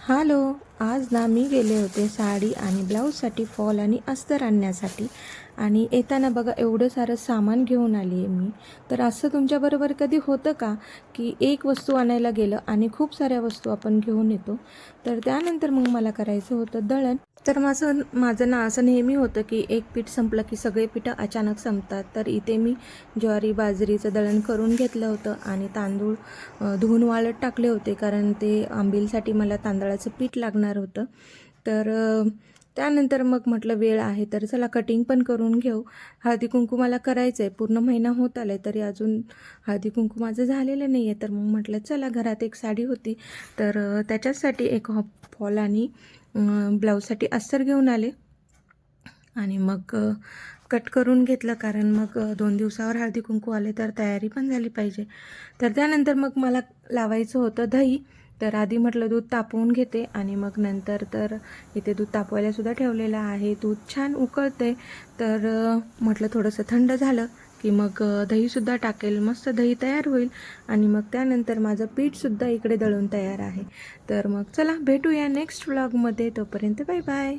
Hello. आज ना मी गेले होते साडी आणि ब्लाऊजसाठी फॉल आणि अस्तर आणण्यासाठी. आणि येताना बघा एवढं सारं सामान घेऊन आली आहे मी. तर असं तुमच्याबरोबर कधी होतं का की एक वस्तू आणायला गेलं आणि खूप साऱ्या वस्तू आपण घेऊन येतो. तर त्यानंतर मग मला करायचं होतं दळण. तर माझं ना असं नेहमी होतं की एक पीठ संपलं की सगळे पीठं अचानक संपतात. तर इथे मी ज्वारी बाजरीचं दळण करून घेतलं होतं आणि तांदूळ धुवून वाळत टाकले होते, कारण ते आंबीलसाठी मला तांदळाचं पीठ लागणार होतं. तर त्यानंतर मग म्हटलं वेळ आहे तर चला कटिंग पण करून घेऊ. हळदी कुंकू मला करायचं आहे, पूर्ण महिना होत आला आहे तरी अजून हळदी कुंकू माझं झालेलं नाही आहे. तर मग म्हटलं चला, घरात एक साडी होती तर त्याच्यासाठी एक फॉल आणि ब्लाऊजसाठी अस्तर घेऊन आले आणि मग कट करून घेतलं, कारण मग 2 दिवसावर हळदी कुंकू आले तर तयारी पण झाली पाहिजे. तर त्यानंतर मग मला लावायचं होतं दही. तर आधी म्हटलं दूध तापवून घेते आणि मग नंतर तर इथे दूध तापवायला सुद्धा ठेवलेलं आहे. दूध छान उकळते तर म्हटलं थोडंसं थंड झालं की मग दहीसुद्धा टाकेल, मस्त दही तयार होईल. आणि मग त्यानंतर माझं पीठसुद्धा इकडे दळून तयार आहे. तर मग चला भेटूया नेक्स्ट व्लॉगमध्ये. तोपर्यंत बाय बाय.